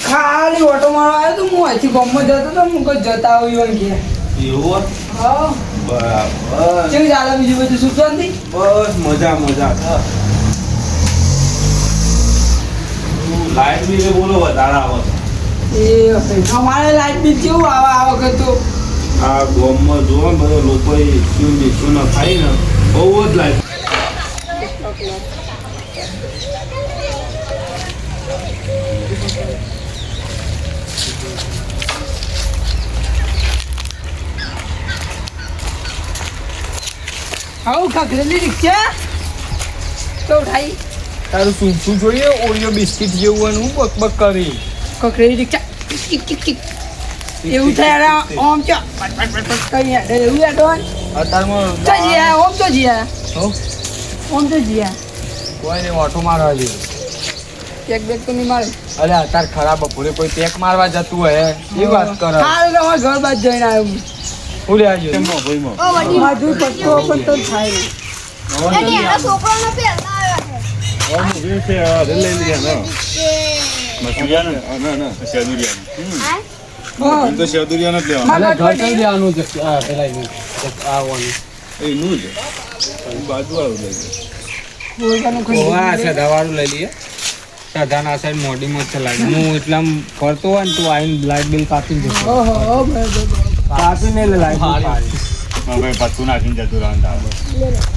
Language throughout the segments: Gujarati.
ખાલી ઓટો મારવા આવ્યો તો હું અહીંથી ગામમાં જતો તો હું કોઈ જતા આવ્યો કે એવું હા બરાબર કેવું ચાલે બીજું બધું શું શાંતિ બસ મજા લાઈટ બિલ બોલો વધારે આવે એ અમારે લાઈટ બિલ કેવું આવે આ વખત તો આ ગામમાં જોવો ને બધા લોકો શું ખાય ને બહુ જ લાઈટ આવું ખખડેલી રિક્ષા તો ઉઠાઈ તારું શું જોઈએ ઓરિયો બિસ્કિટ જેવું અને હું બક કરી ખખડેલી રિક્ષા કિક કિક કિક એવું થાય ઓમ ચો કઈ એવું એડવાન અત્યારમાં તો જીયા ઓમ તો જીયા ઓમ તો જીયા કોઈને ઓટો મારવા જેવું એક બેગ તો નહીં મારે અરે અત્યારે ખરાબ બપોરે કોઈ પેક મારવા જતું હોય એ વાત કરે હાલ તમારા ઘર બાદ જઈને આવ્યો હું લે આવજો માધુર પત્તો પત્તો થાય સદાવાળું લઈ લઈએ સદાના સાઈડ મોડીમાં ચલાવી હું એટલા ફરતો હોય ને તું આવીને લાઈટ બિલ કાપી જશે કાપીને લાઈટ પત્તું નાખીને જતું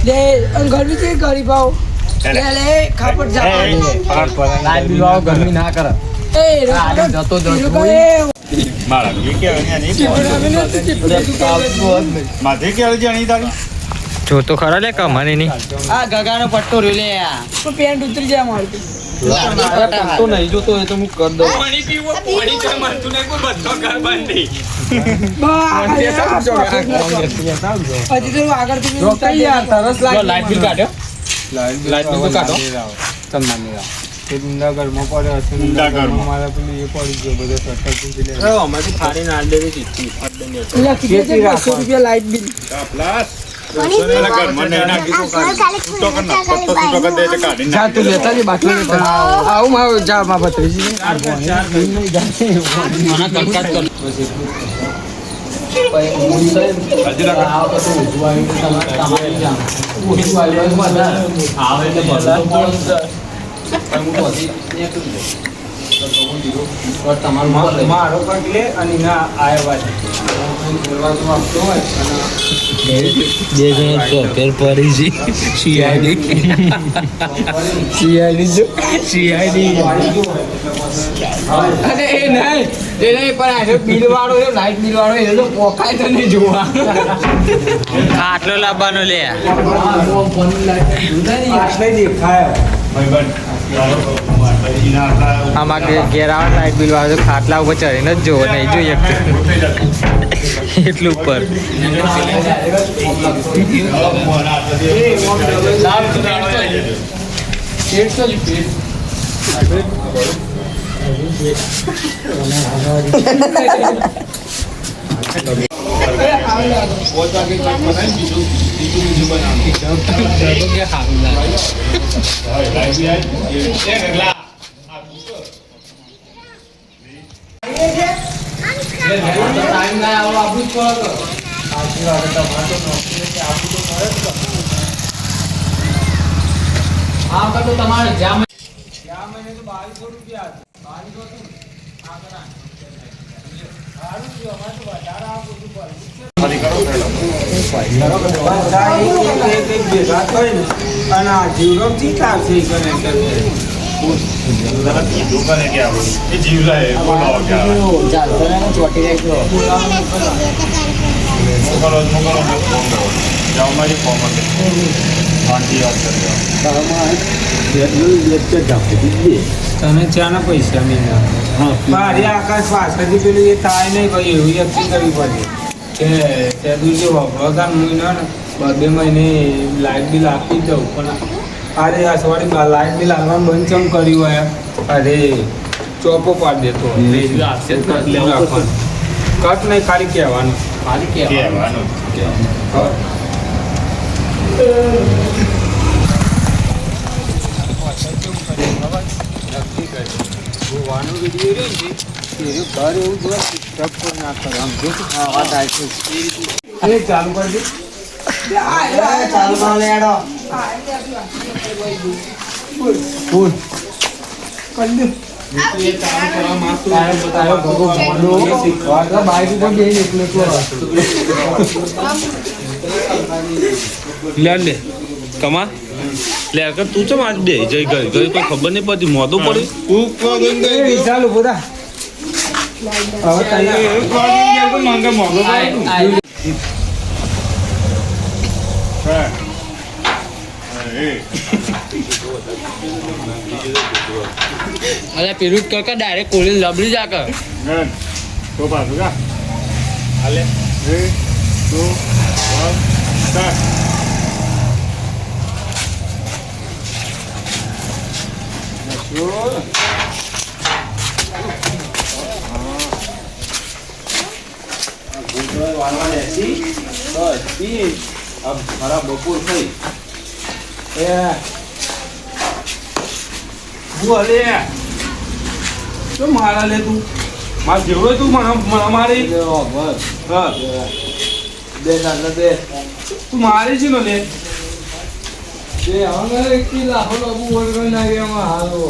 રહે ગરમી છે ગરીબ ભાવ લે ખાપટ જા લાઈટ બિલ વાળો ગરમી ના કરે એ જતો મારા માથે ક્યારે જાણી તારી જો તો ખરા લે કમાની ની આ ગગાનો પટ્ટો રહ્યો લે આ પેન્ટ ઉતરી જાય મારું તો નહીં જોતો હોય તો હું કરી દઉં હજી તો આગળથી તરસ લાઈટ બિલ કાઢ્યો લાઈટ બિલ તો કાઢો તમને મેળા ઘરમાં પડે હશે મારા પેલું એ પડી ગયો બધો સત્તર અમારી ફાડી ના દેવી ચીઠી લખી દેજે 200 રૂપિયા લાઈટ બિલ જા તું લેતા જ બાટલો લેતા આવું મારું જા માં ભત્રીજી મારો પગ લે અને ના આવ્યા આપતો હોય બે જણ ચોકેર પડી છે સીઆઈડી અરે એ નહીં પણ આ બિલ વાળો લાઈટ બિલ વાળો એ તો પોકાય તો નહીં જોવા આટલો લાવવાનો લે આમાં ઘેર આવે લાઈટ બિલ વાળો ખાટલા ઉપર ચડીને જ જોવો નહીં જોઈએ એટલું ઉપર તમારે જ્યાં મહિને તો 2200 રૂપિયા જીવલા ચોટી રહી ગયો મોકલો જાઓ મારી ફોર્મ હતી શાંતિ વાત કરી તને ચાના પૈસા મિલા મારી આકાશ પાછળથી પેલું એ થાય નહીં ભાઈ એવી એક્ટિંગ કરવી પડે કે તે દૂર વગર હું ને 2 મહિને લાઇટ બિલ આપી દઉં પણ અરે આ સવારે લાઇટ બિલ આવવાનું બંધ ચમ કર્યું હોય અરે ચોપો પાડી દેતો કટ નહીં ખાલી કહેવાનું કહેવાનું ગોવાનો વિડીયો રહ્યો ને એ ઘર એવું જોવા ટપ પર ના કરો આમ જો વાત આવી એ ચાલુ કરી દે ચાલુ માં લેડો ફૂલ કરી દે એ ચાલુ કરવા માંગતો તારો ભગો ભણો શીખવા બાઈક ઉપર બેહીને એકલો લે લે કમા લે કર તું ચમ આજ બે જઈ ગઈ કોઈ ખબર નહીં પડતી મોદો પડી ચાલુ બધા હવે તૈયાર માંગે મોગો અરે પેલું જ કાકા ડાયરેક્ટ કોલી લબડી જા કર તો પાછું કા હાલે 3 2 1 સ્ટાર્ટ મારા બપોર થઈ શું મારા લે તું મારે જેવડો તું મારી હા તું મારી છે ને લે હવે લાખો લાખો નાખ્યા હાલો